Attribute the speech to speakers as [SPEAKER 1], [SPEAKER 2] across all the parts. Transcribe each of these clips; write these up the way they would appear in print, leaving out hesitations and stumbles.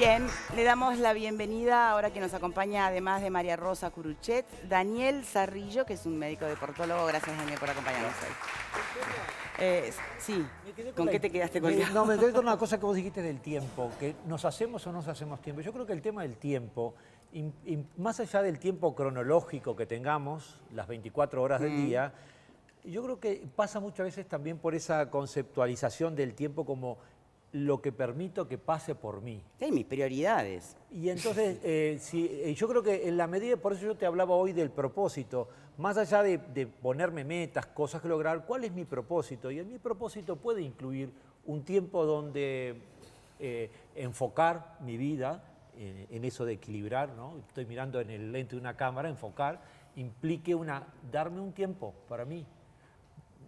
[SPEAKER 1] Bien, le damos la bienvenida ahora que nos acompaña, además de María Rosa Curuchet, Daniel Zarrillo, que es un médico deportólogo. Gracias, Daniel, por acompañarnos hoy. Sí, ¿con qué te quedaste colgado?
[SPEAKER 2] No, me quedé con una cosa que vos dijiste del tiempo, que nos hacemos o no nos hacemos tiempo. Yo creo que el tema del tiempo, más allá del tiempo cronológico que tengamos, las 24 horas del día, yo creo que pasa muchas veces también por esa conceptualización del tiempo como lo que permito que pase por mí.
[SPEAKER 1] Sí, mis prioridades.
[SPEAKER 2] Y entonces, yo creo que en la medida, por eso yo te hablaba hoy del propósito, más allá de ponerme metas, cosas que lograr, ¿cuál es mi propósito? Y mi propósito puede incluir un tiempo donde enfocar mi vida, en eso de equilibrar, ¿no? Estoy mirando en el lente de una cámara, enfocar, implique darme un tiempo para mí.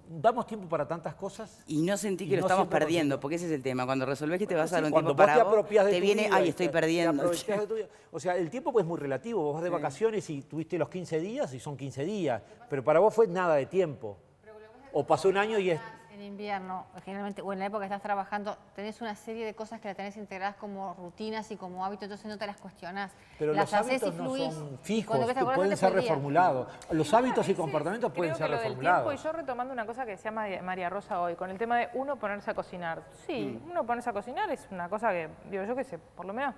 [SPEAKER 2] Damos tiempo para tantas cosas.
[SPEAKER 1] Y no sentí que lo estamos perdiendo, porque ese es el tema. Cuando resolvés que te vas a dar un tiempo
[SPEAKER 2] para
[SPEAKER 1] vos, te viene, ay, estoy perdiendo.
[SPEAKER 2] O sea, el tiempo es muy relativo. Vos vas de vacaciones y tuviste los 15 días y son 15 días. Pero para vos fue nada de tiempo. O pasó un año y es...
[SPEAKER 3] En invierno, generalmente, o en la época que estás trabajando, tenés una serie de cosas que las tenés integradas como rutinas y como hábitos, entonces no te las cuestionás.
[SPEAKER 2] Pero
[SPEAKER 3] las
[SPEAKER 2] los hábitos no son fijos, pueden ser
[SPEAKER 3] reformulados.
[SPEAKER 2] reformulados. Los hábitos y comportamientos pueden ser reformulados.
[SPEAKER 4] Y yo retomando una cosa que decía María Rosa hoy, con el tema de uno ponerse a cocinar. Sí, uno ponerse a cocinar es una cosa que, digo yo qué sé, por lo menos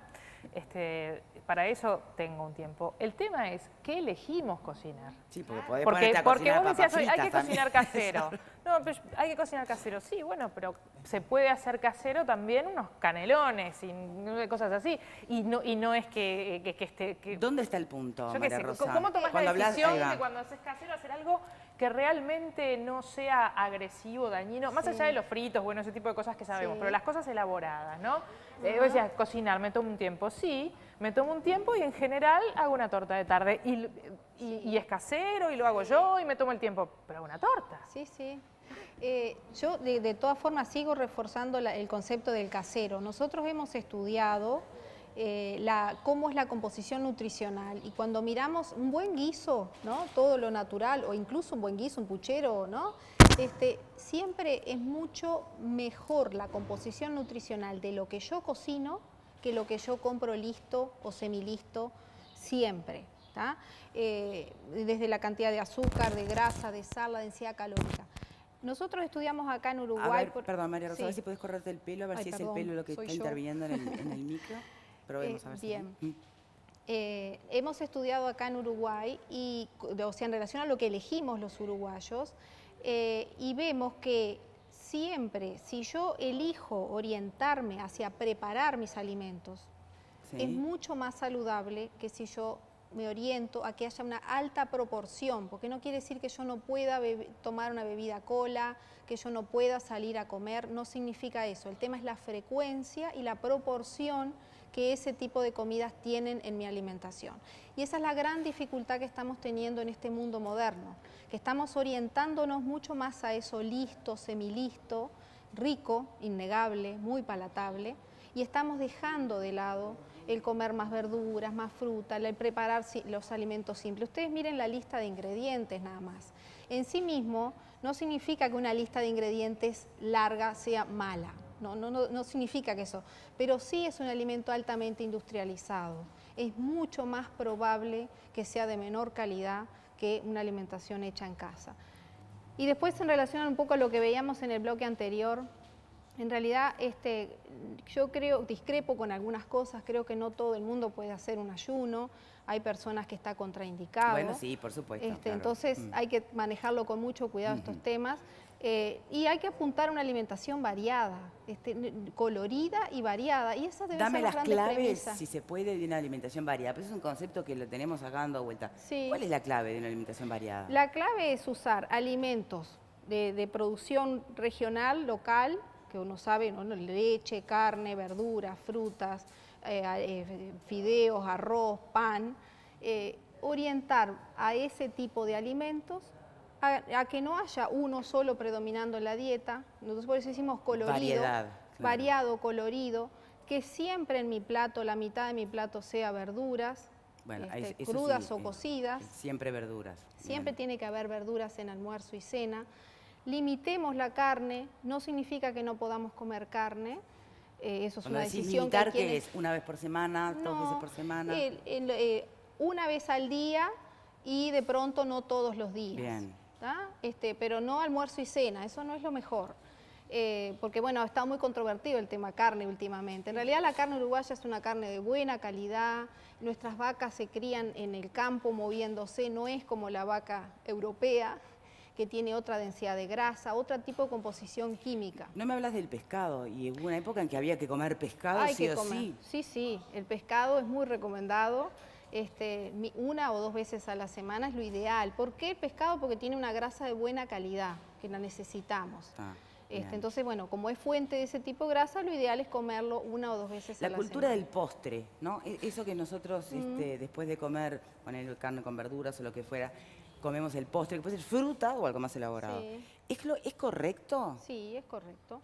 [SPEAKER 4] para eso tengo un tiempo. El tema es, ¿qué elegimos cocinar?
[SPEAKER 1] Sí, porque podés ponerte a cocinar
[SPEAKER 4] vos decías hoy, hay que
[SPEAKER 1] también.
[SPEAKER 4] cocinar casero. No, pero hay que cocinar casero. Sí, bueno, pero se puede hacer casero también unos canelones y cosas así. Y no es que
[SPEAKER 1] ¿Dónde está el punto,
[SPEAKER 4] yo qué
[SPEAKER 1] María
[SPEAKER 4] sé,
[SPEAKER 1] Rosa?
[SPEAKER 4] ¿cómo tomás
[SPEAKER 1] Cuando
[SPEAKER 4] la decisión
[SPEAKER 1] hablas,
[SPEAKER 4] de cuando haces casero hacer algo que realmente no sea agresivo, dañino? Más allá de los fritos, bueno, ese tipo de cosas que sabemos, pero las cosas elaboradas, ¿no? Vos decías, cocinar, me tomo un tiempo. Sí, me tomo un tiempo y en general hago una torta de tarde. Y es casero y lo hago yo y me tomo el tiempo, pero hago una torta.
[SPEAKER 5] Sí, sí. Yo de todas formas sigo reforzando el concepto del casero. Nosotros hemos estudiado cómo es la composición nutricional y cuando miramos un buen guiso, ¿no? Todo lo natural o incluso un buen guiso, un puchero, ¿no? Siempre es mucho mejor la composición nutricional de lo que yo cocino que lo que yo compro listo o semilisto siempre. Desde la cantidad de azúcar, de grasa, de sal, la densidad calórica. Nosotros estudiamos acá en Uruguay...
[SPEAKER 1] Perdón, María Rosa, a ver si puedes correrte el pelo, a ver si es el pelo lo que está interviniendo en el micro. Probemos a ver
[SPEAKER 5] bien. Hemos estudiado acá en Uruguay, o sea, en relación a lo que elegimos los uruguayos, y vemos que siempre, si yo elijo orientarme hacia preparar mis alimentos, es mucho más saludable que si yo me oriento a que haya una alta proporción, porque no quiere decir que yo no pueda tomar una bebida cola, que yo no pueda salir a comer, no significa eso. El tema es la frecuencia y la proporción que ese tipo de comidas tienen en mi alimentación. Y esa es la gran dificultad que estamos teniendo en este mundo moderno, que estamos orientándonos mucho más a eso listo, semilisto, rico, innegable, muy palatable, y estamos dejando de lado el comer más verduras, más fruta, el preparar los alimentos simples. Ustedes miren la lista de ingredientes nada más. En sí mismo no significa que una lista de ingredientes larga sea mala, no significa que eso, pero sí es un alimento altamente industrializado. Es mucho más probable que sea de menor calidad que una alimentación hecha en casa. Y después, en relación un poco a lo que veíamos en el bloque anterior, en realidad yo discrepo con algunas cosas, creo que no todo el mundo puede hacer un ayuno, hay personas que está contraindicado.
[SPEAKER 1] Bueno, sí, por supuesto. Claro.
[SPEAKER 5] Entonces hay que manejarlo con mucho cuidado estos temas y hay que apuntar a una alimentación variada, colorida y variada, y esa debe ser la gran premisa. Dame las claves,
[SPEAKER 1] si se puede, de una alimentación variada, pero es un concepto que lo tenemos acá dando vuelta.
[SPEAKER 5] Sí.
[SPEAKER 1] ¿Cuál es la clave de una alimentación variada?
[SPEAKER 5] La clave es usar alimentos de producción regional, local, que uno sabe, ¿no? Leche, carne, verduras, frutas, fideos, arroz, pan, orientar a ese tipo de alimentos a que no haya uno solo predominando en la dieta. Nosotros por eso decimos colorido,
[SPEAKER 1] variedad, claro.
[SPEAKER 5] Variado, colorido, que siempre en mi plato, la mitad de mi plato sea verduras,
[SPEAKER 1] bueno,
[SPEAKER 5] crudas
[SPEAKER 1] sí,
[SPEAKER 5] o cocidas.
[SPEAKER 1] Siempre verduras.
[SPEAKER 5] Siempre tiene que haber verduras en almuerzo y cena. Limitemos la carne, no significa que no podamos comer carne, Eso es
[SPEAKER 1] Cuando
[SPEAKER 5] una
[SPEAKER 1] decís
[SPEAKER 5] decisión
[SPEAKER 1] militar,
[SPEAKER 5] que hay
[SPEAKER 1] ¿qué
[SPEAKER 5] quienes...
[SPEAKER 1] es? ¿Una vez por semana? ¿2 veces por semana?
[SPEAKER 5] Una vez al día y de pronto no todos los días.
[SPEAKER 1] Bien.
[SPEAKER 5] Pero no almuerzo y cena, eso no es lo mejor. Porque bueno, ha estado muy controvertido el tema carne últimamente. En realidad la carne uruguaya es una carne de buena calidad, nuestras vacas se crían en el campo moviéndose, no es como la vaca europea, que tiene otra densidad de grasa, otro tipo de composición química.
[SPEAKER 1] No me hablas del pescado, y hubo una época en que había que comer pescado
[SPEAKER 5] Hay
[SPEAKER 1] sí
[SPEAKER 5] que
[SPEAKER 1] o
[SPEAKER 5] comer.
[SPEAKER 1] sí.
[SPEAKER 5] Sí, sí, el pescado es muy recomendado. 1 o 2 veces a la semana es lo ideal. ¿Por qué el pescado? Porque tiene una grasa de buena calidad, que la necesitamos. Entonces, bueno, como es fuente de ese tipo de grasa, lo ideal es comerlo 1 o 2 veces a la semana.
[SPEAKER 1] La cultura del postre, ¿no? Eso que nosotros después de comer, poner carne con verduras o lo que fuera, comemos el postre, que puede ser fruta o algo más elaborado.
[SPEAKER 5] Sí.
[SPEAKER 1] ¿Es correcto?
[SPEAKER 5] Sí, es correcto.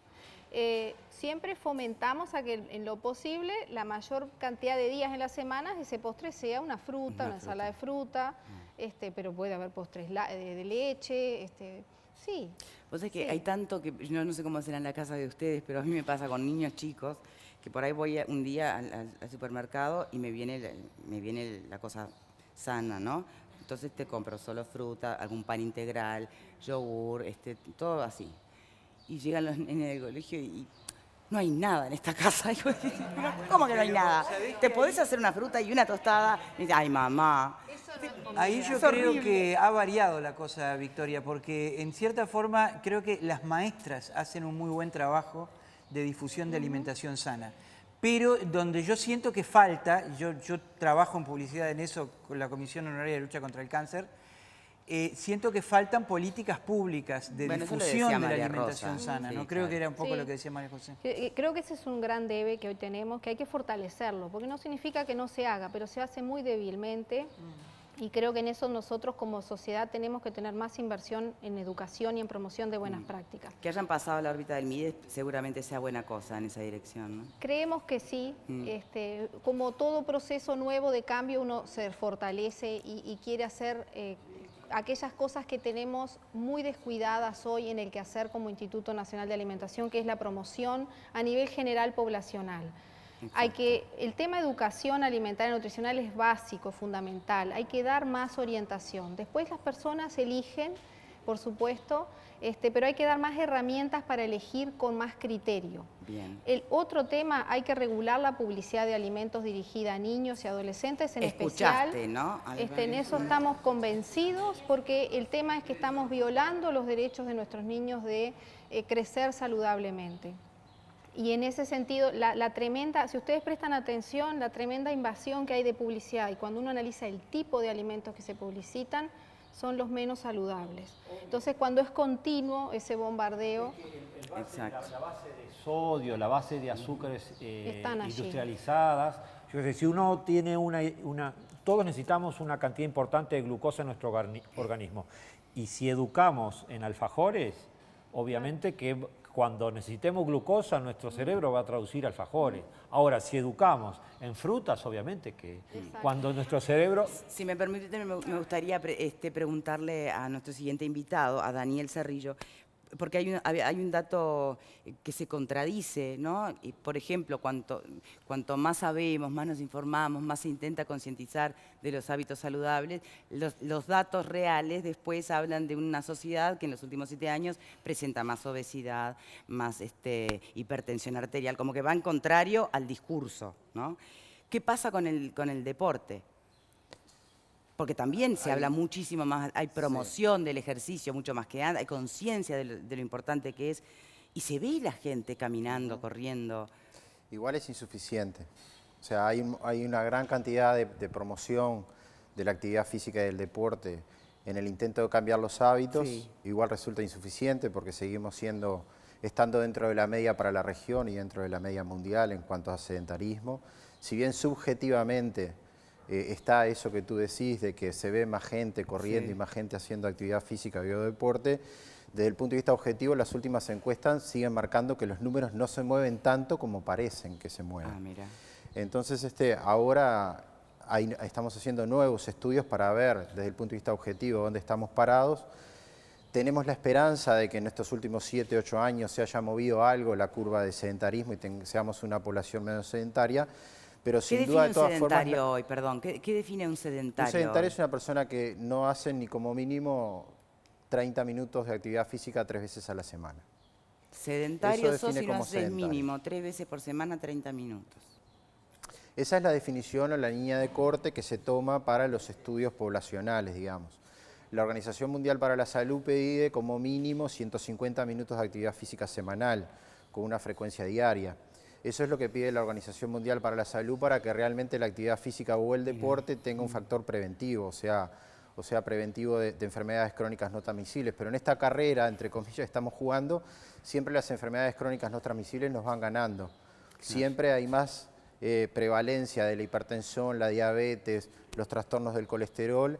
[SPEAKER 5] Siempre fomentamos a que en lo posible la mayor cantidad de días en la semana ese postre sea una fruta, una ensalada de fruta, pero puede haber postres de leche, sí.
[SPEAKER 1] Vos sabés que hay tanto que, yo no sé cómo será en la casa de ustedes, pero a mí me pasa con niños chicos, que por ahí voy un día al supermercado y me viene la cosa sana, ¿no? Entonces te compro solo fruta, algún pan integral, yogur, todo así. Y llegan los nenes del colegio y no hay nada en esta casa. Y yo digo, ¿cómo que no hay nada? ¿Te podés hacer una fruta y una tostada? Y dice, ay, mamá.
[SPEAKER 6] Ahí yo creo que ha variado la cosa, Victoria, porque en cierta forma creo que las maestras hacen un muy buen trabajo de difusión de alimentación sana. Pero donde yo siento que falta, yo trabajo en publicidad en eso con la Comisión Honoraria de Lucha contra el Cáncer, siento que faltan políticas públicas de difusión de la alimentación sana.
[SPEAKER 1] Sí,
[SPEAKER 6] ¿no? Creo que era un poco lo que decía María José.
[SPEAKER 5] Creo que ese es un gran debe que hoy tenemos, que hay que fortalecerlo, porque no significa que no se haga, pero se hace muy débilmente. Y creo que en eso nosotros como sociedad tenemos que tener más inversión en educación y en promoción de buenas prácticas.
[SPEAKER 1] Que hayan pasado a la órbita del MIDES seguramente sea buena cosa en esa dirección, ¿no?
[SPEAKER 5] Creemos que sí. Como todo proceso nuevo de cambio, uno se fortalece y quiere hacer aquellas cosas que tenemos muy descuidadas hoy en el quehacer como Instituto Nacional de Alimentación, que es la promoción a nivel general poblacional. El tema de educación alimentaria y nutricional es básico, fundamental. Hay que dar más orientación. Después las personas eligen, por supuesto, pero hay que dar más herramientas para elegir con más criterio.
[SPEAKER 1] Bien.
[SPEAKER 5] El otro tema, hay que regular la publicidad de alimentos dirigida a niños y adolescentes en especial.
[SPEAKER 1] Escuchaste, ¿no?
[SPEAKER 5] En eso estamos convencidos porque el tema es que estamos violando los derechos de nuestros niños de crecer saludablemente. Y en ese sentido, la tremenda, si ustedes prestan atención, la tremenda invasión que hay de publicidad y cuando uno analiza el tipo de alimentos que se publicitan, son los menos saludables. Entonces, cuando es continuo ese bombardeo...
[SPEAKER 1] Exacto.
[SPEAKER 2] La base de sodio, la base de azúcares
[SPEAKER 5] Están
[SPEAKER 2] industrializadas. Yo creo que si uno tiene todos necesitamos una cantidad importante de glucosa en nuestro organismo. Y si educamos en alfajores, obviamente que cuando necesitemos glucosa, nuestro cerebro va a traducir alfajores. Ahora, si educamos en frutas, obviamente que cuando nuestro cerebro...
[SPEAKER 1] Si me permite, me gustaría preguntarle a nuestro siguiente invitado, a Daniel Cerrillo, porque hay un dato que se contradice, ¿no? Y, por ejemplo, cuanto más sabemos, más nos informamos, más se intenta concientizar de los hábitos saludables, los datos reales después hablan de una sociedad que en los últimos 7 años presenta más obesidad, más hipertensión arterial, como que va en contrario al discurso, ¿no? ¿Qué pasa con el deporte? Porque también se habla muchísimo más, hay promoción del ejercicio mucho más que antes, hay conciencia de lo importante que es, y se ve la gente caminando, corriendo.
[SPEAKER 7] Igual es insuficiente. O sea, hay una gran cantidad de promoción de la actividad física y del deporte en el intento de cambiar los hábitos. Sí. Igual resulta insuficiente porque seguimos estando dentro de la media para la región y dentro de la media mundial en cuanto a sedentarismo. Si bien subjetivamente está eso que tú decís de que se ve más gente corriendo y más gente haciendo actividad física y deporte, desde el punto de vista objetivo las últimas encuestas siguen marcando que los números no se mueven tanto como parecen que se mueven.
[SPEAKER 1] Ah, mira.
[SPEAKER 7] Entonces ahora estamos haciendo nuevos estudios para ver desde el punto de vista objetivo dónde estamos parados. Tenemos la esperanza de que en estos últimos 7, 8 años se haya movido algo la curva de sedentarismo y seamos una población menos sedentaria, pero sin duda de todas formas...
[SPEAKER 1] ¿Qué define un sedentario hoy? Perdón, ¿qué define un sedentario?
[SPEAKER 7] Un sedentario es una persona que no hace ni como mínimo 30 minutos de actividad física 3 veces a la semana.
[SPEAKER 1] Sedentario
[SPEAKER 7] Eso
[SPEAKER 1] sos
[SPEAKER 7] define
[SPEAKER 1] si no
[SPEAKER 7] como
[SPEAKER 1] haces
[SPEAKER 7] sedentario.
[SPEAKER 1] mínimo 3 veces por semana 30 minutos.
[SPEAKER 7] Esa es la definición o la línea de corte que se toma para los estudios poblacionales, digamos. La Organización Mundial para la Salud pide como mínimo 150 minutos de actividad física semanal, con una frecuencia diaria. Eso es lo que pide la Organización Mundial para la Salud para que realmente la actividad física o el deporte tenga un factor preventivo, o sea preventivo de enfermedades crónicas no transmisibles. Pero en esta carrera, entre comillas, estamos jugando, siempre las enfermedades crónicas no transmisibles nos van ganando. Siempre hay más prevalencia de la hipertensión, la diabetes, los trastornos del colesterol,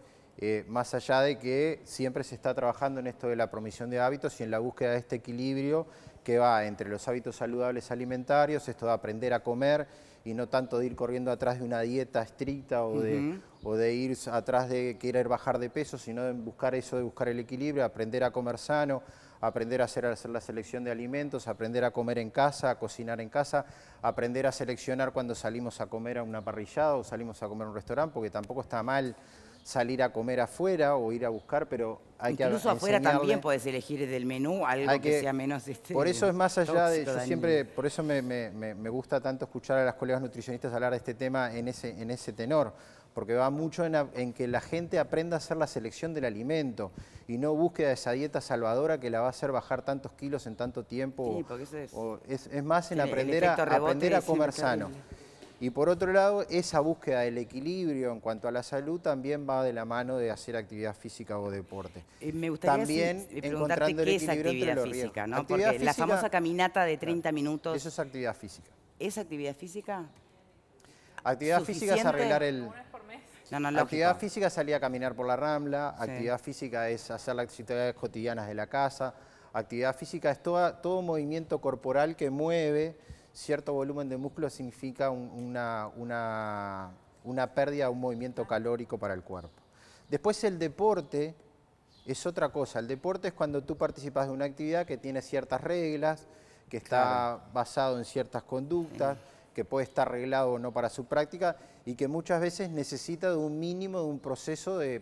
[SPEAKER 7] más allá de que siempre se está trabajando en esto de la promisión de hábitos y en la búsqueda de este equilibrio que va entre los hábitos saludables alimentarios, esto de aprender a comer y no tanto de ir corriendo atrás de una dieta estricta o de ir atrás de querer bajar de peso, sino de buscar eso, de buscar el equilibrio, aprender a comer sano, aprender a hacer la selección de alimentos, aprender a comer en casa, a cocinar en casa, aprender a seleccionar cuando salimos a comer a una parrillada o salimos a comer a un restaurante, porque tampoco está mal salir a comer afuera o ir a buscar, pero hay que
[SPEAKER 1] incluso afuera también puedes elegir del menú algo que sea menos
[SPEAKER 7] por eso es más allá de,
[SPEAKER 1] tóxico,
[SPEAKER 7] yo siempre, por eso me gusta tanto escuchar a las colegas nutricionistas hablar de este tema en ese tenor, porque va mucho en que la gente aprenda a hacer la selección del alimento y no busque esa dieta salvadora que la va a hacer bajar tantos kilos en tanto tiempo.
[SPEAKER 1] Sí, porque eso
[SPEAKER 7] es más en
[SPEAKER 1] el
[SPEAKER 7] aprender
[SPEAKER 1] efecto rebote
[SPEAKER 7] aprender a
[SPEAKER 1] es
[SPEAKER 7] comer
[SPEAKER 1] terrible.
[SPEAKER 7] sano. Y por otro lado, esa búsqueda del equilibrio en cuanto a la salud también va de la mano de hacer actividad física o deporte.
[SPEAKER 1] Me gustaría
[SPEAKER 7] también
[SPEAKER 1] preguntarte
[SPEAKER 7] encontrando el
[SPEAKER 1] qué es
[SPEAKER 7] equilibrio entre
[SPEAKER 1] actividad
[SPEAKER 7] los riesgos.
[SPEAKER 1] física, ¿no?
[SPEAKER 7] Actividad
[SPEAKER 1] Porque la
[SPEAKER 7] física,
[SPEAKER 1] famosa caminata de 30 minutos.
[SPEAKER 7] eso es actividad física.
[SPEAKER 1] ¿Es actividad física?
[SPEAKER 7] Actividad física es
[SPEAKER 1] ¿Suficiente?
[SPEAKER 7] arreglar el...
[SPEAKER 1] No, lógico.
[SPEAKER 7] Actividad física es salir a caminar por la Rambla, actividad física es hacer las actividades cotidianas de la casa, actividad física es todo movimiento corporal que mueve cierto volumen de músculo, significa una pérdida, un movimiento calórico para el cuerpo. Después el deporte es otra cosa, el deporte es cuando tú participas de una actividad que tiene ciertas reglas, que está basado en ciertas conductas, que puede estar arreglado o no para su práctica y que muchas veces necesita de un mínimo, de un proceso de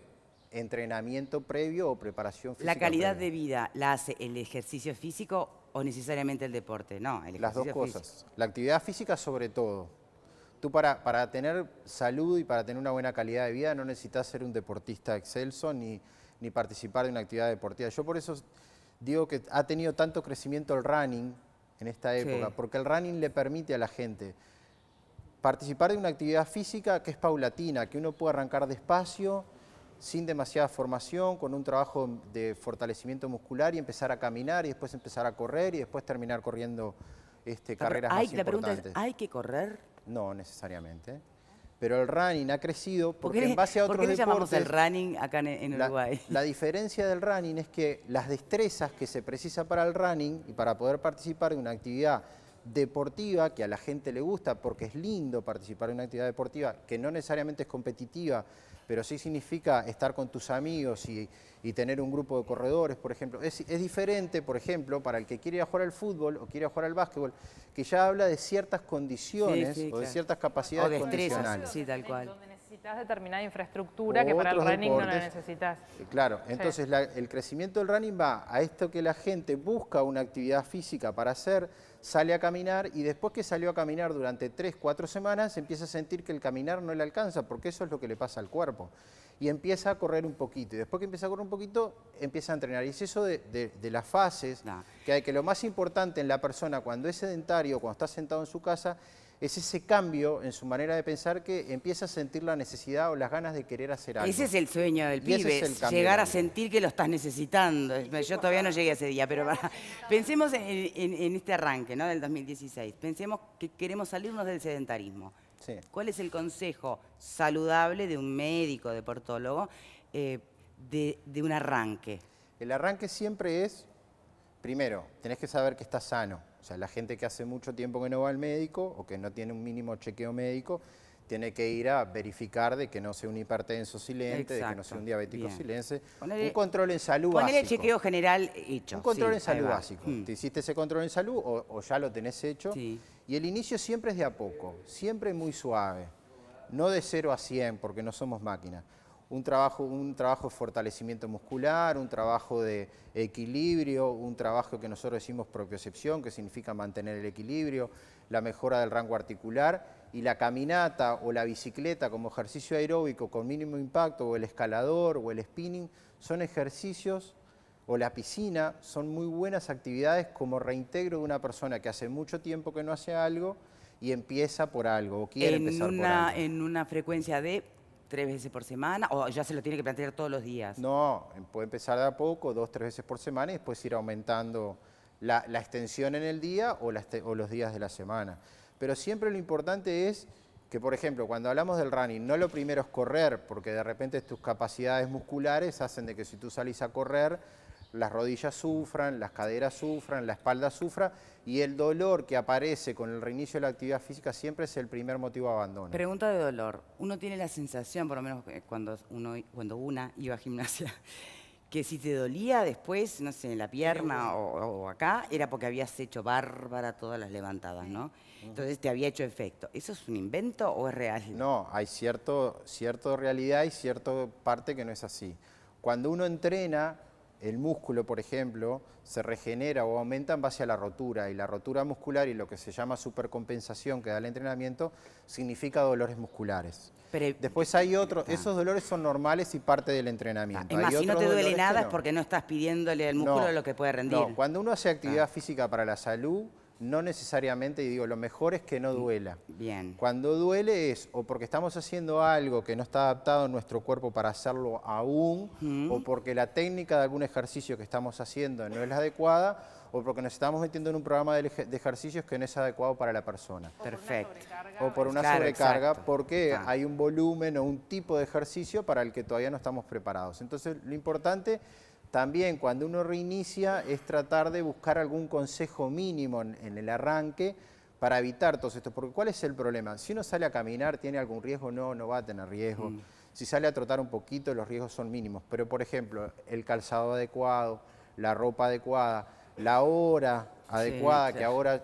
[SPEAKER 7] entrenamiento previo o preparación física.
[SPEAKER 1] ¿La calidad
[SPEAKER 7] previa.
[SPEAKER 1] de vida la hace el ejercicio físico o necesariamente el deporte? No, el ejercicio
[SPEAKER 7] Las dos
[SPEAKER 1] físico.
[SPEAKER 7] cosas. La actividad física sobre todo. Tú para tener salud y para tener una buena calidad de vida no necesitas ser un deportista excelso ni participar de una actividad deportiva. Yo por eso digo que ha tenido tanto crecimiento el running en esta época, porque el running le permite a la gente participar de una actividad física que es paulatina, que uno puede arrancar despacio, sin demasiada formación, con un trabajo de fortalecimiento muscular y empezar a caminar y después empezar a correr y después terminar corriendo carreras más
[SPEAKER 1] La pregunta
[SPEAKER 7] importantes.
[SPEAKER 1] es, ¿hay que correr?
[SPEAKER 7] No necesariamente, pero el running ha crecido porque en base a otros
[SPEAKER 1] ¿Por qué le llamamos
[SPEAKER 7] deportes,
[SPEAKER 1] el running acá en Uruguay?
[SPEAKER 7] la diferencia del running es que las destrezas que se precisa para el running y para poder participar de una actividad deportiva que a la gente le gusta, porque es lindo participar de una actividad deportiva que no necesariamente es competitiva, pero sí significa estar con tus amigos y tener un grupo de corredores, por ejemplo. Es diferente, por ejemplo, para el que quiere ir a jugar al fútbol o quiere ir a jugar al básquetbol, que ya habla de ciertas condiciones o de ciertas capacidades
[SPEAKER 1] o destrezas,
[SPEAKER 7] condicionales.
[SPEAKER 1] sí, tal cual.
[SPEAKER 4] Donde necesitas determinada infraestructura que para el
[SPEAKER 7] Otros
[SPEAKER 4] running no la
[SPEAKER 7] deportes.
[SPEAKER 4] necesitas.
[SPEAKER 7] Claro, entonces el crecimiento del running va a esto que la gente busca una actividad física para hacer, sale a caminar y después que salió a caminar durante 3, 4 semanas empieza a sentir que el caminar no le alcanza, porque eso es lo que le pasa al cuerpo. Y empieza a correr un poquito, y después que empieza a correr un poquito, empieza a entrenar. Y es eso de las fases, que hay que lo más importante en la persona cuando es sedentario, cuando está sentado en su casa, es ese cambio en su manera de pensar que empieza a sentir la necesidad o las ganas de querer hacer algo.
[SPEAKER 1] Ese es el sueño del
[SPEAKER 7] Y ese
[SPEAKER 1] pibe,
[SPEAKER 7] es el cambio
[SPEAKER 1] llegar
[SPEAKER 7] de
[SPEAKER 1] a
[SPEAKER 7] vida.
[SPEAKER 1] sentir que lo estás necesitando. Yo todavía no llegué a ese día, pero pensemos en este arranque, ¿no? Del 2016. Pensemos que queremos salirnos del sedentarismo.
[SPEAKER 7] Sí.
[SPEAKER 1] ¿Cuál es el consejo saludable de un médico, deportólogo, de un arranque?
[SPEAKER 7] El arranque siempre es, primero, tenés que saber que estás sano. O sea, la gente que hace mucho tiempo que no va al médico o que no tiene un mínimo chequeo médico, tiene que ir a verificar de que no sea un hipertenso silente, de que no sea un diabético
[SPEAKER 1] Bien.
[SPEAKER 7] silente.
[SPEAKER 1] Ponele-
[SPEAKER 7] Un control en salud
[SPEAKER 1] Ponele el
[SPEAKER 7] básico.
[SPEAKER 1] chequeo general hecho.
[SPEAKER 7] Un control
[SPEAKER 1] sí,
[SPEAKER 7] en salud
[SPEAKER 1] ahí va.
[SPEAKER 7] básico. Te hiciste ese control en salud o ya lo tenés hecho.
[SPEAKER 1] Sí.
[SPEAKER 7] Y el inicio siempre es de a poco, siempre muy suave. No de 0 a 100, porque no somos máquinas. Un trabajo de fortalecimiento muscular, un trabajo de equilibrio, un trabajo que nosotros decimos propiocepción, que significa mantener el equilibrio, la mejora del rango articular, y la caminata o la bicicleta como ejercicio aeróbico con mínimo impacto, o el escalador o el spinning, son ejercicios, o la piscina, son muy buenas actividades como reintegro de una persona que hace mucho tiempo que no hace algo y empieza por algo, o quiere empezar por algo.
[SPEAKER 1] En una frecuencia de 3 veces por semana, o ya se lo tiene que plantear todos los días.
[SPEAKER 7] No, puede empezar de a poco, 2 o 3 veces por semana, y después ir aumentando la extensión en el día o los días de la semana. Pero siempre lo importante es que, por ejemplo, cuando hablamos del running, no lo primero es correr, porque de repente tus capacidades musculares hacen de que si tú salís a correr, las rodillas sufran, las caderas sufran, la espalda sufra, y el dolor que aparece con el reinicio de la actividad física siempre es el primer motivo de abandono.
[SPEAKER 1] Pregunta de dolor. Uno tiene la sensación, por lo menos cuando una iba a gimnasia, que si te dolía después, no sé, en la pierna o acá, era porque habías hecho bárbara todas las levantadas, ¿no? Entonces te había hecho efecto. ¿Eso es un invento o es real?
[SPEAKER 7] No, hay cierta realidad y cierta parte que no es así. Cuando uno entrena, el músculo, por ejemplo, se regenera o aumenta en base a la rotura, y la rotura muscular y lo que se llama supercompensación que da el entrenamiento significa dolores musculares.
[SPEAKER 1] Pero,
[SPEAKER 7] Después hay otros, esos dolores son normales y parte del entrenamiento.
[SPEAKER 1] es más,
[SPEAKER 7] Hay
[SPEAKER 1] si no
[SPEAKER 7] otros
[SPEAKER 1] te duele
[SPEAKER 7] dolores que
[SPEAKER 1] nada es
[SPEAKER 7] no.
[SPEAKER 1] porque no estás pidiéndole al músculo lo que puede rendir.
[SPEAKER 7] No, cuando uno hace actividad física para la salud, no necesariamente, y digo, lo mejor es que no duela.
[SPEAKER 1] Bien.
[SPEAKER 7] Cuando duele es o porque estamos haciendo algo que no está adaptado en nuestro cuerpo para hacerlo aún, o porque la técnica de algún ejercicio que estamos haciendo no es la adecuada, o porque nos estamos metiendo en un programa de ejercicios que no es adecuado para la persona.
[SPEAKER 1] Perfecto.
[SPEAKER 7] O por una
[SPEAKER 1] Claro,
[SPEAKER 7] sobrecarga,
[SPEAKER 1] exacto.
[SPEAKER 7] porque
[SPEAKER 1] Ah.
[SPEAKER 7] hay un volumen o un tipo de ejercicio para el que todavía no estamos preparados. Entonces, lo importante también cuando uno reinicia es tratar de buscar algún consejo mínimo en el arranque para evitar todo esto. Porque ¿cuál es el problema? Si uno sale a caminar, ¿tiene algún riesgo? No, no va a tener riesgo. Si sale a trotar un poquito, los riesgos son mínimos. Pero, por ejemplo, el calzado adecuado, la ropa adecuada, la hora adecuada,
[SPEAKER 1] claro.
[SPEAKER 7] que ahora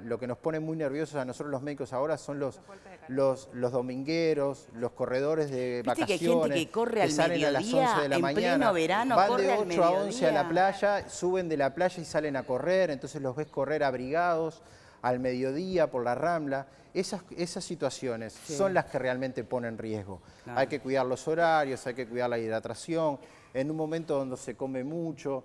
[SPEAKER 7] lo que nos pone muy nerviosos a nosotros los médicos ahora son los domingueros, los corredores de
[SPEAKER 1] Viste que hay
[SPEAKER 7] vacaciones,
[SPEAKER 1] gente que corre al
[SPEAKER 7] salen a las
[SPEAKER 1] mediodía,
[SPEAKER 7] 11 de la
[SPEAKER 1] en
[SPEAKER 7] mañana,
[SPEAKER 1] pleno verano,
[SPEAKER 7] van
[SPEAKER 1] corre
[SPEAKER 7] de
[SPEAKER 1] al
[SPEAKER 7] 8 a 11 a la
[SPEAKER 1] mediodía.
[SPEAKER 7] playa, suben de la playa y salen a correr, entonces los ves correr abrigados al mediodía por la Rambla. Esas situaciones son las que realmente ponen riesgo.
[SPEAKER 1] Claro.
[SPEAKER 7] Hay que cuidar los horarios, hay que cuidar la hidratación, en un momento donde se come mucho,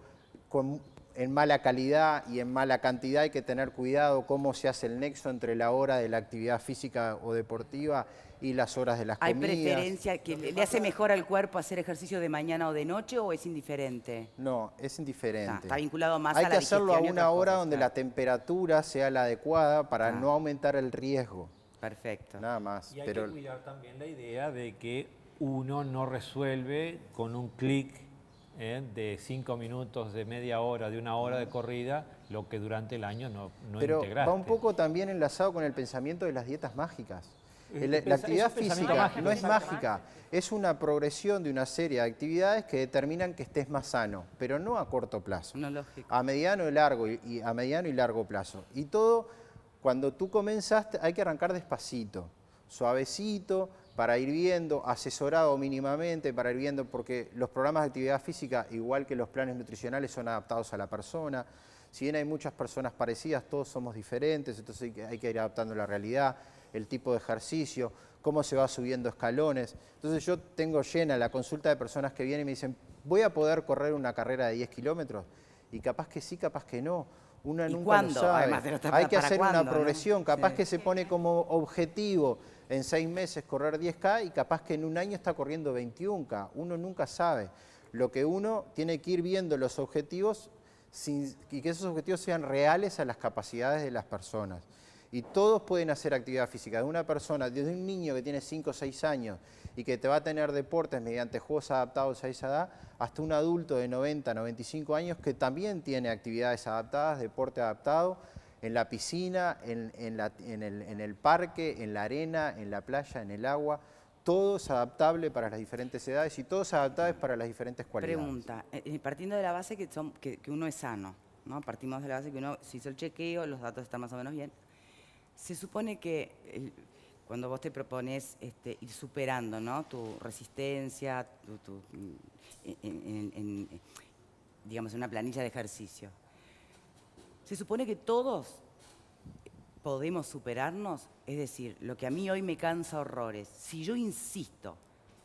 [SPEAKER 7] en mala calidad y en mala cantidad hay que tener cuidado cómo se hace el nexo entre la hora de la actividad física o deportiva y las horas de las
[SPEAKER 1] ¿Hay
[SPEAKER 7] comidas.
[SPEAKER 1] preferencia que le hace mejor al cuerpo hacer ejercicio de mañana o de noche o es indiferente?
[SPEAKER 7] No, es indiferente.
[SPEAKER 1] Está vinculado más
[SPEAKER 7] Hay
[SPEAKER 1] a la
[SPEAKER 7] que hacerlo a
[SPEAKER 1] digestión y
[SPEAKER 7] una
[SPEAKER 1] otras
[SPEAKER 7] hora
[SPEAKER 1] cosas,
[SPEAKER 7] donde
[SPEAKER 1] claro.
[SPEAKER 7] la temperatura sea la adecuada para no aumentar el riesgo,
[SPEAKER 1] Perfecto.
[SPEAKER 7] nada más.
[SPEAKER 2] Y hay
[SPEAKER 7] Pero
[SPEAKER 2] que cuidar también la idea de que uno no resuelve con un clic de 5 minutos, de media hora, de una hora de corrida, lo que durante el año no
[SPEAKER 7] Pero
[SPEAKER 2] integraste.
[SPEAKER 7] va un poco también enlazado con el pensamiento de las dietas mágicas. La
[SPEAKER 2] Es
[SPEAKER 7] actividad
[SPEAKER 2] un pensamiento
[SPEAKER 7] física
[SPEAKER 2] mágico,
[SPEAKER 7] no es
[SPEAKER 2] exacto.
[SPEAKER 7] mágica, es una progresión de una serie de actividades que determinan que estés más sano, pero no a corto plazo,
[SPEAKER 1] No, lógico.
[SPEAKER 7] a mediano y largo plazo. Y todo, cuando tú comenzaste, hay que arrancar despacito, suavecito, para ir viendo, asesorado mínimamente, para ir viendo, porque los programas de actividad física, igual que los planes nutricionales, son adaptados a la persona. Si bien hay muchas personas parecidas, todos somos diferentes, entonces hay que ir adaptando la realidad, el tipo de ejercicio, cómo se va subiendo escalones. Entonces yo tengo llena la consulta de personas que vienen y me dicen, ¿voy a poder correr una carrera de 10 kilómetros? Y capaz que sí, capaz que no. Una
[SPEAKER 1] ¿Y
[SPEAKER 7] nunca
[SPEAKER 1] cuándo?
[SPEAKER 7] lo sabe.
[SPEAKER 1] Además,
[SPEAKER 7] Hay que
[SPEAKER 1] ¿para
[SPEAKER 7] hacer
[SPEAKER 1] cuándo,
[SPEAKER 7] una
[SPEAKER 1] no?
[SPEAKER 7] progresión. Capaz
[SPEAKER 1] Sí.
[SPEAKER 7] que se pone como objetivo en 6 meses correr 10K y capaz que en un año está corriendo 21K. Uno nunca sabe. Lo que uno tiene que ir viendo los objetivos y que esos objetivos sean reales a las capacidades de las personas. Y todos pueden hacer actividad física. De una persona, desde un niño que tiene 5 o 6 años y que te va a tener deportes mediante juegos adaptados a esa edad, hasta un adulto de 90, 95 años que también tiene actividades adaptadas, deporte adaptado. en la piscina, en el parque, en la arena, en la playa, en el agua. Todo es adaptable para las diferentes edades y todo es adaptable para las diferentes cualidades.
[SPEAKER 1] Pregunta, partiendo de la base que uno es sano, ¿no? Partimos de la base que uno se hizo el chequeo, los datos están más o menos bien. Se supone que cuando vos te propones ir superando, ¿no? Tu resistencia, digamos, en una planilla de ejercicio, se supone que todos podemos superarnos, es decir, lo que a mí hoy me cansa horrores, si yo insisto,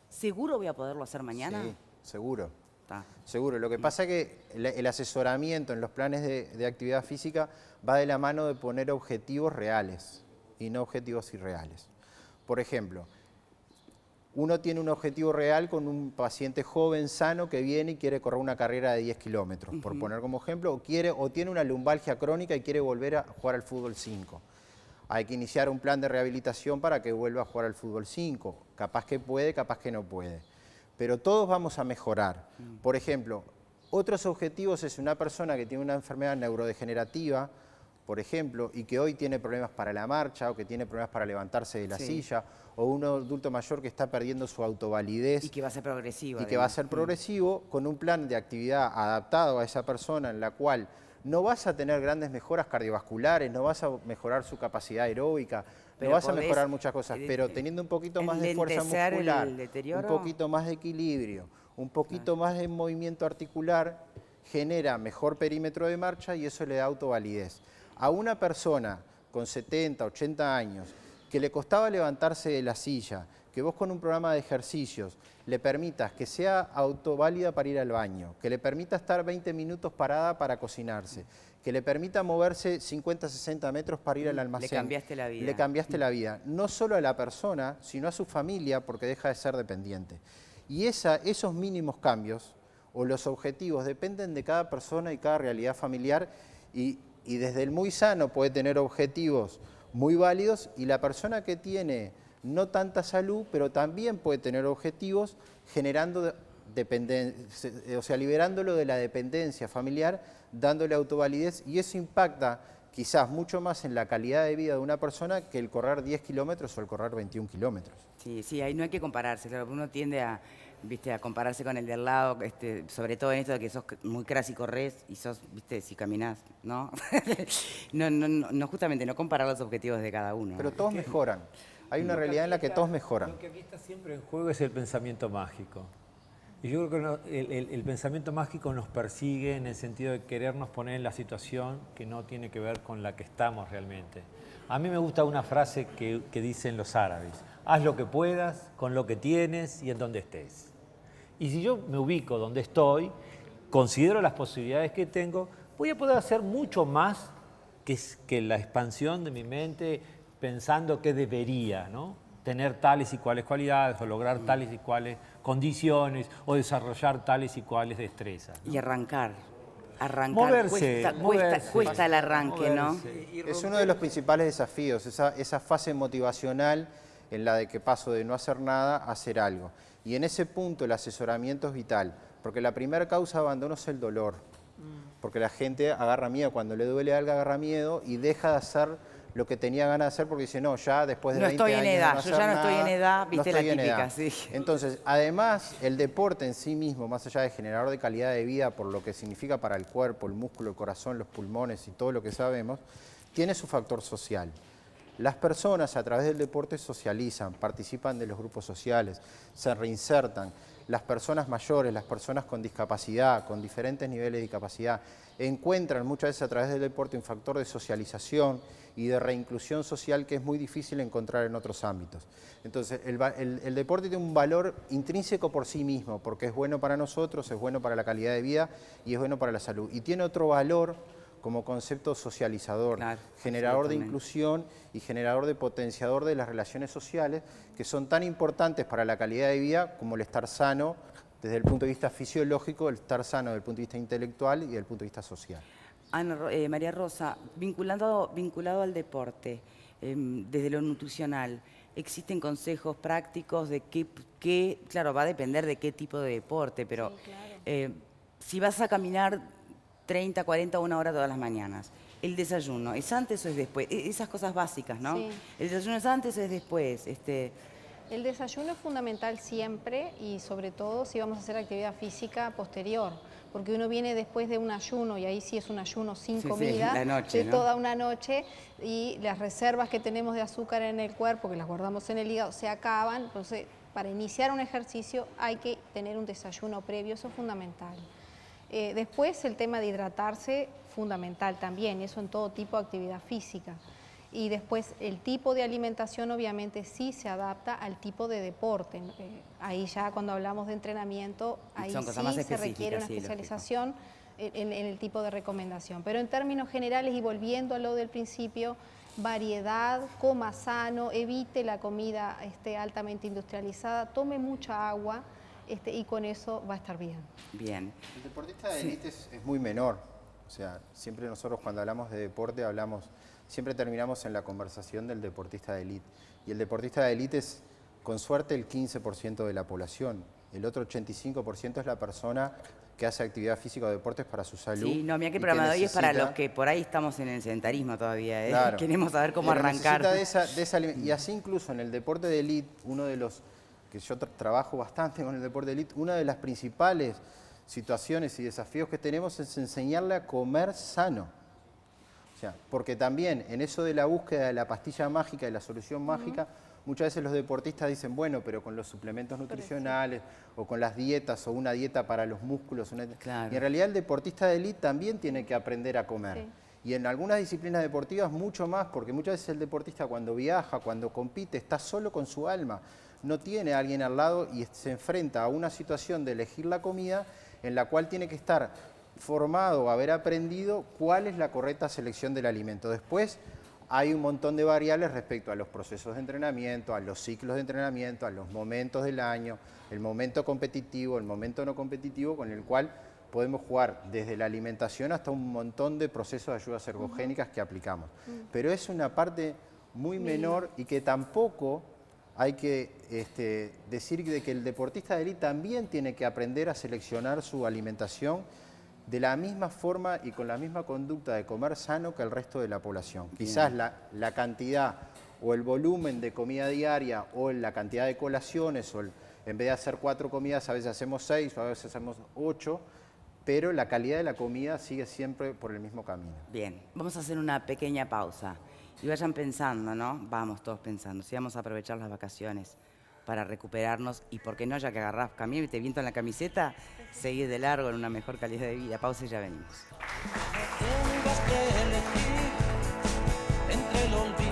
[SPEAKER 1] ¿seguro voy a poderlo hacer mañana?
[SPEAKER 7] Sí, seguro.
[SPEAKER 1] Está.
[SPEAKER 7] Seguro. Lo que pasa es que el asesoramiento en los planes de actividad física va de la mano de poner objetivos reales y no objetivos irreales. Por ejemplo, uno tiene un objetivo real con un paciente joven, sano, que viene y quiere correr una carrera de 10 kilómetros, por poner como ejemplo, o tiene una lumbalgia crónica y quiere volver a jugar al fútbol 5. Hay que iniciar un plan de rehabilitación para que vuelva a jugar al fútbol 5. Capaz que puede, capaz que no puede. Pero todos vamos a mejorar. Por ejemplo, otros objetivos es una persona que tiene una enfermedad neurodegenerativa, por ejemplo, y que hoy tiene problemas para la marcha o que tiene problemas para levantarse de la silla, o un adulto mayor que está perdiendo su autovalidez.
[SPEAKER 1] Y que va a ser progresivo.
[SPEAKER 7] Y que va a ser progresivo con un plan de actividad adaptado a esa persona en la cual no vas a tener grandes mejoras cardiovasculares, no vas a mejorar su capacidad aeróbica, no vas a mejorar muchas cosas, pero teniendo un poquito más de fuerza muscular, un poquito más de equilibrio, un poquito más de movimiento articular, genera mejor perímetro de marcha y eso le da autovalidez. A una persona con 70, 80 años que le costaba levantarse de la silla, que vos con un programa de ejercicios le permitas que sea autoválida para ir al baño, que le permita estar 20 minutos parada para cocinarse, que le permita moverse 50, 60 metros para ir al almacén.
[SPEAKER 1] Le cambiaste la vida.
[SPEAKER 7] Le cambiaste la vida, no solo a la persona, sino a su familia, porque deja de ser dependiente. Y esos mínimos cambios o los objetivos dependen de cada persona y cada realidad familiar y desde el muy sano puede tener objetivos muy válidos y la persona que tiene no tanta salud, pero también puede tener objetivos generando dependencia, o sea, liberándolo de la dependencia familiar, dándole autovalidez y eso impacta quizás mucho más en la calidad de vida de una persona que el correr 10 kilómetros o el correr 21 kilómetros.
[SPEAKER 1] Sí, ahí no hay que compararse, claro, uno tiende a compararse con el de al lado, sobre todo en esto de que sos muy crass y corres y sos, si caminás, ¿no? no, justamente no comparar los objetivos de cada uno.
[SPEAKER 7] Pero todos mejoran. Hay una realidad en la que todos mejoran.
[SPEAKER 2] Lo que aquí está siempre en juego es el pensamiento mágico. Y yo creo que el pensamiento mágico nos persigue en el sentido de querernos poner en la situación que no tiene que ver con la que estamos realmente. A mí me gusta una frase que dicen los árabes: haz lo que puedas, con lo que tienes y en donde estés. Y si yo me ubico donde estoy, considero las posibilidades que tengo, voy a poder hacer mucho más que la expansión de mi mente pensando que debería, ¿no? Tener tales y cuales cualidades o lograr tales y cuales condiciones o desarrollar tales y cuales destrezas, ¿no?
[SPEAKER 1] Y arrancar.
[SPEAKER 2] Moverse,
[SPEAKER 1] cuesta el arranque, ¿no?
[SPEAKER 7] Es uno de los principales desafíos, esa fase motivacional en la de que paso de no hacer nada a hacer algo. Y en ese punto el asesoramiento es vital, porque la primera causa de abandono es el dolor. Porque la gente agarra miedo, cuando le duele algo agarra miedo y deja de hacer lo que tenía ganas de hacer porque dice, no, ya después de 20 años
[SPEAKER 1] edad,
[SPEAKER 7] no
[SPEAKER 1] yo ya no estoy en edad, viste la típica,
[SPEAKER 7] sí. Entonces, además, el deporte en sí mismo, más allá de generador de calidad de vida por lo que significa para el cuerpo, el músculo, el corazón, los pulmones y todo lo que sabemos, tiene su factor social. Las personas a través del deporte socializan, participan de los grupos sociales, se reinsertan. Las personas mayores, las personas con discapacidad, con diferentes niveles de discapacidad, encuentran muchas veces a través del deporte un factor de socialización y de reinclusión social que es muy difícil encontrar en otros ámbitos. Entonces, el deporte tiene un valor intrínseco por sí mismo, porque es bueno para nosotros, es bueno para la calidad de vida y es bueno para la salud. Y tiene otro valor como concepto socializador, claro, generador de inclusión y generador de potenciador de las relaciones sociales que son tan importantes para la calidad de vida como el estar sano desde el punto de vista fisiológico, el estar sano desde el punto de vista intelectual y desde el punto de vista social.
[SPEAKER 1] María Rosa, vinculado al deporte, desde lo nutricional, ¿existen consejos prácticos de qué, claro, va a depender de qué tipo de deporte, pero sí, claro. Si vas a caminar 30, 40, 1 hora todas las mañanas. El desayuno, ¿es antes o es después? Esas cosas básicas, ¿no?
[SPEAKER 5] Sí.
[SPEAKER 1] ¿El desayuno es antes o es después?
[SPEAKER 5] El desayuno es fundamental siempre y sobre todo si vamos a hacer actividad física posterior, porque uno viene después de un ayuno y ahí sí es un ayuno sin comida,
[SPEAKER 1] la noche,
[SPEAKER 5] de toda una noche, y las reservas que tenemos de azúcar en el cuerpo, que las guardamos en el hígado, se acaban. Entonces, para iniciar un ejercicio hay que tener un desayuno previo, eso es fundamental. Después el tema de hidratarse, fundamental también, eso en todo tipo de actividad física. Y después el tipo de alimentación obviamente sí se adapta al tipo de deporte. Ahí ya cuando hablamos de entrenamiento, ahí sí se requiere una especialización en el tipo de recomendación. Pero en términos generales, y volviendo a lo del principio, variedad, coma sano, evite la comida altamente industrializada, tome mucha agua y con eso va a estar bien.
[SPEAKER 1] Bien.
[SPEAKER 7] El deportista de élite es muy menor. O sea, siempre nosotros cuando hablamos de deporte siempre terminamos en la conversación del deportista de élite. Y el deportista de élite es, con suerte, el 15% de la población. El otro 85% es la persona que hace actividad física o deportes para su salud.
[SPEAKER 1] Sí, no, mira qué programa de hoy es para los que por ahí estamos en el sedentarismo todavía, ¿eh? Claro. Queremos saber cómo arrancar.
[SPEAKER 7] Y así incluso en el deporte de élite, uno de los que yo trabajo bastante con el deporte de élite, una de las principales situaciones y desafíos que tenemos es enseñarle a comer sano. O sea, porque también en eso de la búsqueda de la pastilla mágica, de la solución mágica, muchas veces los deportistas dicen, bueno, pero con los suplementos nutricionales o con las dietas o una dieta para los músculos.
[SPEAKER 1] Claro.
[SPEAKER 7] Y en realidad el deportista de élite también tiene que aprender a comer. Sí. Y en algunas disciplinas deportivas mucho más, porque muchas veces el deportista cuando viaja, cuando compite, está solo con su alma. No tiene a alguien al lado y se enfrenta a una situación de elegir la comida en la cual tiene que estar formado, haber aprendido cuál es la correcta selección del alimento. Después hay un montón de variables respecto a los procesos de entrenamiento, a los ciclos de entrenamiento, a los momentos del año, el momento competitivo, el momento no competitivo, con el cual podemos jugar desde la alimentación hasta un montón de procesos de ayudas ergogénicas que aplicamos. Pero es una parte muy menor y que tampoco hay que decir de que el deportista de élite también tiene que aprender a seleccionar su alimentación de la misma forma y con la misma conducta de comer sano que el resto de la población. Quizás la cantidad o el volumen de comida diaria o la cantidad de colaciones, o en vez de hacer 4 comidas, a veces hacemos 6 o a veces hacemos 8, pero la calidad de la comida sigue siempre por el mismo camino.
[SPEAKER 1] Bien, vamos a hacer una pequeña pausa y vayan pensando, ¿no? Vamos todos pensando, si vamos a aprovechar las vacaciones para recuperarnos y, ¿por qué no, ya que agarrás camino y te viento en la camiseta, seguir de largo en una mejor calidad de vida? Pausa y ya venimos.
[SPEAKER 8] Tengas que elegir entre el olvido